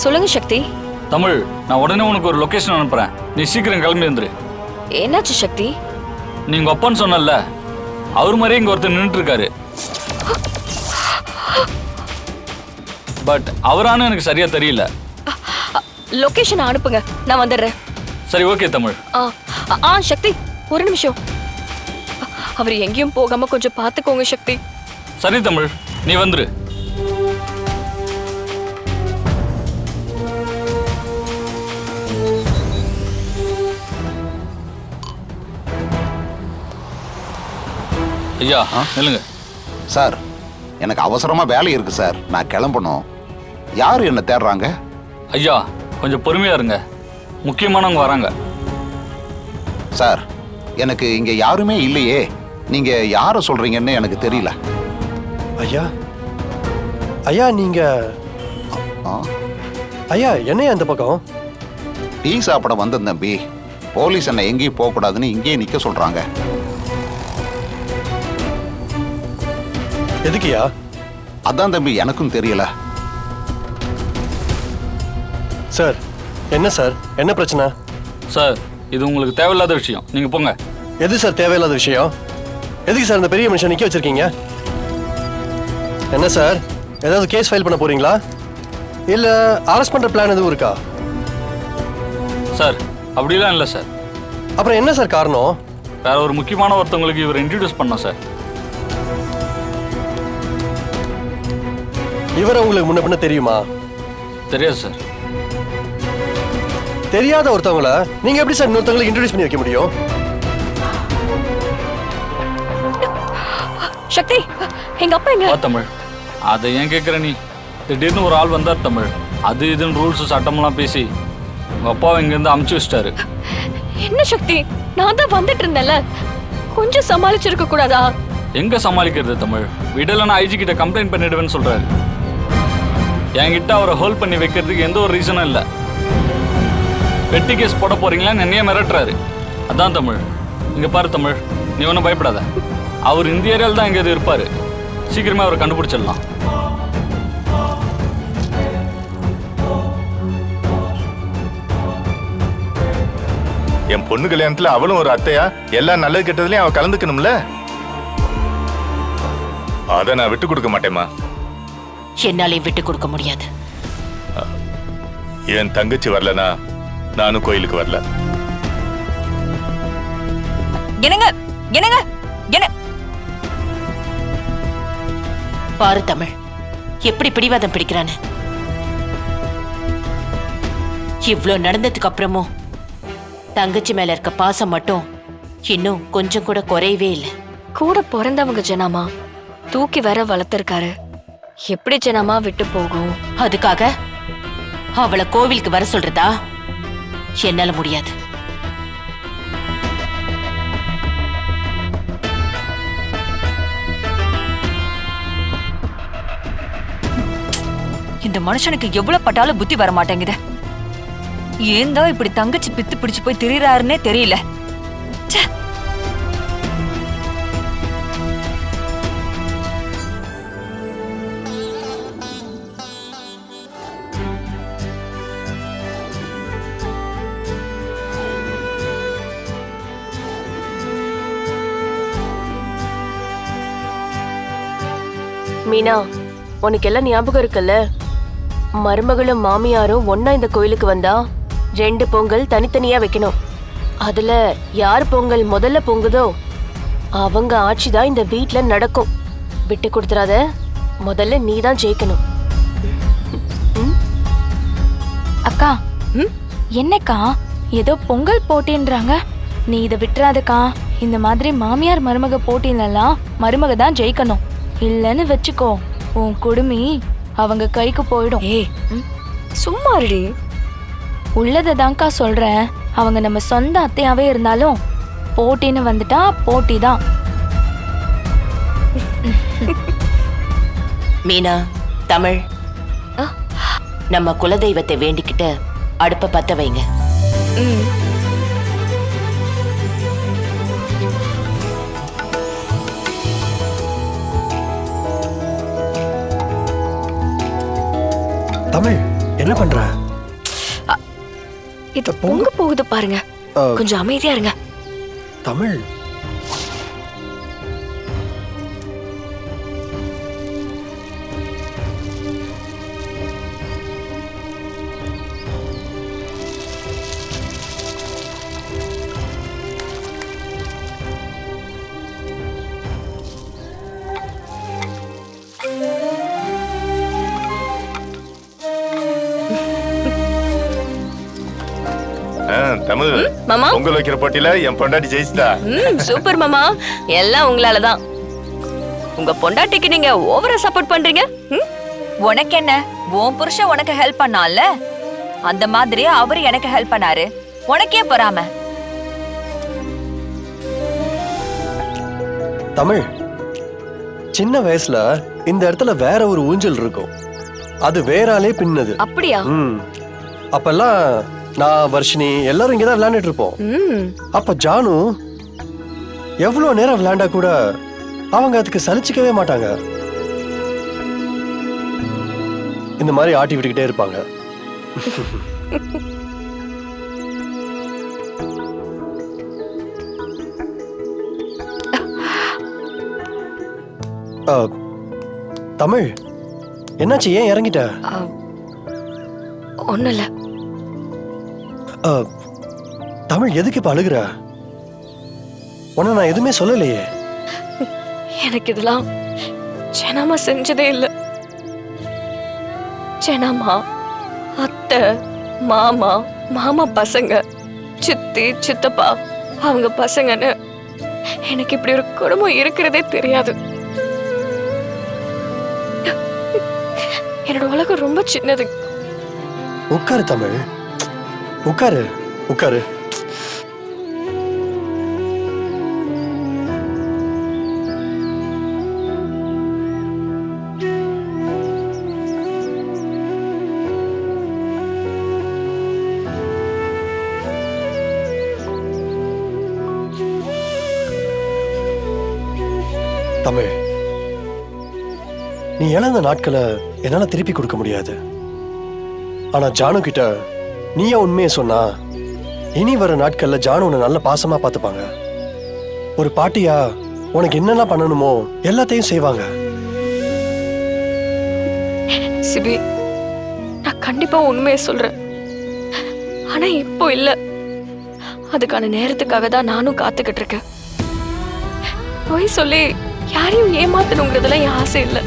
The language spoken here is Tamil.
சொல்லுங்க சக்தி. தமிழ், நான் உடனே உனக்கு ஒரு லொகேஷன் அனுப்புறேன். நீ சீக்கிரம் கிளம்பி வந்துரு. என்னாச்சு சக்தி? நீங்க ஒப்பன்னு சொன்னல, அவர் மாதிரியே இங்க ஒருத்தர் நின்றுட்டு இருக்காரு. பட் அவரானு எனக்கு சரியா தெரியல. லொகேஷன் அனுப்புங்க, நான் வந்துடுறேன். சரி, ஓகே தமிழ். சக்தி ஒரு நிமிஷம். அவர் எங்கேயும் போகாம கொஞ்சம் பாத்துக்கோங்க சக்தி. சரி தமிழ், நீ வந்துரு. ஐயா நில்லுங்க. சார், எனக்கு அவசரமா வேலை இருக்கு சார், நான் கிளம்பணும். யாரு என்ன தேடுறாங்க? ஐயா கொஞ்சம் பொறுமையா இருங்க, முக்கியமானவங்க வராங்க. சார், எனக்கு இங்க யாருமே இல்லையே, நீங்க யார சொல்றீங்கன்னு எனக்கு தெரியல. ஐயா ஐயா நீங்க ஐயா என்னையா அந்த பக்கம்? டீ சாப்பிட வந்த தம்பி, போலீஸ் என்ன எங்கேயும் போக கூடாதுன்னு இங்கேயே நிக்க சொல்றாங்க. எதுக்குயா? அதான் தம்பி, எனக்கும் தெரியல. சார் என்ன சார், என்ன பிரச்சனை? சார், இது உங்களுக்கு தேவையில்லாத விஷயம், நீங்க போங்க. எது சார் தேவையில்லாத விஷயம்? எதுக்கு சார் இந்த பெரிய மனுஷன் நிக்க வச்சிருக்கீங்க? என்ன சார், ஏதாவது கேஸ் ஃபைல் பண்ண போறீங்களா, இல்ல அரெஸ்ட் பண்ற பிளான் எதுவும் இருக்கா? சார் அப்படிலாம் இல்லை சார். அப்புறம் என்ன சார் காரணம்? வேற ஒரு முக்கியமான ஒருத்தவங்களுக்கு இவர் இன்ட்ரடியூஸ் பண்ணோம் சார். இவரை உங்களுக்கு முன்ன பின்ன தெரியுமா? தெரியாது சார். தெரியாத ஒருத்தவங்கள நீங்க எப்படி சார் இன்னொருத்தவங்களுக்கு இன்ட்ரடியூஸ் பண்ணி வைக்க முடியும்? சக்தி, எங்க அப்பா எங்க? தமிழ், அதை ஏன் கேட்குற நீ? திடீர்னு ஒரு ஆள் வந்தார் தமிழ், அது இதுன்னு ரூல்ஸ் சட்டமெல்லாம் பேசி உங்க அப்பாவை இங்கேருந்து அமுச்சு வச்சிட்டாரு. என்ன சக்தி, நான் தான் வந்துட்டு இருந்தேன்ல, கொஞ்சம் சமாளிச்சிருக்க கூடாதா? எங்க சமாளிக்கிறது தமிழ்? விடலன்னா ஐஜி கிட்ட கம்ப்ளைண்ட் பண்ணிடுவேன்னு சொல்றாரு. என்கிட்ட அவரை ஹோல்ட் பண்ணி வைக்கிறதுக்கு எந்த ஒரு ரீசனும் இல்லை. வெட்டி கேஸ் போட போறீங்களான்னு என்னையே மிரட்டுறாரு. அதான் தமிழ், இங்க பாரு தமிழ், நீ ஒன்றும் பயப்படாத. அவர் இந்த ஏரியாவில் தான் எங்கேயாவது இருப்பாரு, சீக்கிரமே அவரை கண்டுபிடிச்சிடலாம். என் பொண்ணு கல்யாணத்துல அவளும் ஒரு அத்தையா, எல்லா நல்லது கெட்டதுலயும் அவ கலந்துக்கணும்ல. அத நான் விட்டு கொடுக்க மாட்டேமா. என்னாலையும் விட்டு கொடுக்க முடியாது. என் தங்கச்சி வரலனா நானும் கோயிலுக்கு வரல. என்னங்க என்னங்க என்ன பாரு தமிழ், எப்படி பிடிவாதம் பிடிக்கிறான்னு. இவ்ளோ நடந்ததுக்கு அப்புறமும் தங்கச்சி மேல இருக்க பாசம் மட்டும் இன்னும் கொஞ்சம் கூட குறையவே இல்லை. கூட பிறந்தவங்க ஜனாமா, தூக்கி வேற வளர்த்திருக்காரு, எப்படி ஜனாமா விட்டு போகும்? அதுக்காக அவளை கோவிலுக்கு வர சொல்றதா? என்னால முடியாது. இந்த மனுஷனுக்கு எவ்வளவு பட்டாலும் புத்தி வர மாட்டேங்குது. ஏன் தான் இப்படி தங்கச்சி பித்து பிடிச்சு போய் திரியறாருன்னே தெரியல. மீனா, உனக்கு எல்லாம் ஞாபகம் இருக்குல்ல? மருமகளும் மாமியாரும் ஒன்னா இந்த கோயிலுக்கு வந்தா 2 பொங்கல் தனித்தனியா வைக்கணும். அதுல யார் பொங்கல் முதல்ல பொங்குதோ அவங்க ஆட்சிதான் இந்த வீட்ல நடக்கும். விட்டு கொடுத்துறாத, முதல்ல நீ தான் ஜெயிக்கணும். அக்கா, என்னக்கா ஏதோ பொங்கல் போட்டின்றாங்க, நீ இதை விட்டுறாதக்கா. இந்த மாதிரி மாமியார் மருமக போட்டியிலலாம் மருமக தான் ஜெயிக்கணும். இல்லன்னு வச்சுக்கோ, உன் குடுமி அவங்க கைக்கு போயிடும். சும்மா இருடி. உள்ளதை தான்க்கா சொல்றேன். அவங்க நம்ம சொந்த அத்தையாவே இருந்தாலும் போட்டின்னு வந்துட்டா போட்டி தான். மீனா, தமிழ், நம்ம குலதெய்வத்தை வேண்டிக்கிட்டு அடுப்ப பத்த வைங்க. தமிழ், என்ன பண்ற? இது பொங்க போகுது பாருங்க. கொஞ்சம் அமைதியா இருங்க. தமிழ், தமிழ் மாமா பொங்கல் வைக்கிற போட்டியில என் பொண்டாட்டி ஜெயிச்சிட்டா. சூப்பர் மாமா, எல்லாம் உங்களாலதான். உங்க பொண்டாட்டிக்கு நீங்க ஓவரா சப்போர்ட் பண்றீங்க. உனக்கு என்ன, உன் புருஷன் உனக்கு ஹெல்ப் பண்ணால அந்த மாதிரி அவரு எனக்கு ஹெல்ப் பண்ணாரு. உனக்கே பொறாம. தமிழ், சின்ன வயசுல இந்த இடத்துல வேற ஒரு ஊஞ்சல் இருக்கும். அது வேற ஆளே பின்னது. அப்படியா? அப்பெல்லாம் நான் வர்ஷினி எல்லாரும் இங்கதான் விளையாண்டுட்டு இருப்போம். அப்ப ஜானு எவ்வளவு நேரம் விளையாண்டா கூட அவங்க அதுக்கு சலிச்சுக்கவே மாட்டாங்க. இந்த மாதிரி ஆட்டி விட்டுக்கிட்டே இருப்பாங்க. தமிழ், என்னாச்சு? ஏன் இறங்கிட்ட? ஒண்ணும் இல்ல. தமிழ், எதுக்கு இப்ப அழுகுற? உன்ன நான் எதுவுமே சொல்லலையே. எனக்கு இதெல்லாம் ஜெனாமா செஞ்சதே இல்ல. ஜெனாமா அத்தை, மாமா, மாமா பசங்க, சித்தி, சித்தப்பா அவங்க பசங்கன்னு எனக்கு இப்படி ஒரு குடும்பம் இருக்கிறதே தெரியாது. என்னோட உலகம் ரொம்ப சின்னது. உட்காரு தமிழ், உட்காரு உட்காரு. தமிழ், நீ இழந்த நாட்களை என்னால திருப்பி கொடுக்க முடியாது. ஆனா ஜானு கிட்ட நீயா உண்மையை சொன்னா இனி வர நாட்கள்ல ஜானு உன்னை நல்ல பாசமா பார்த்துப்பாங்க. ஒரு பாட்டியா உனக்கு என்னெல்லாம் பண்ணணுமோ எல்லாத்தையும் செய்வாங்க. சிபி, நான் கண்டிப்பா உண்மையை சொல்றேன். ஆனா இப்போ இல்ல. அதுக்கான நேரத்துக்காக தான் நானும் காத்துக்கிட்டு இருக்கேன். போய் சொல்லி யாரையும் ஏமாத்தணுங்கிறதுல என் ஆசை இல்லை.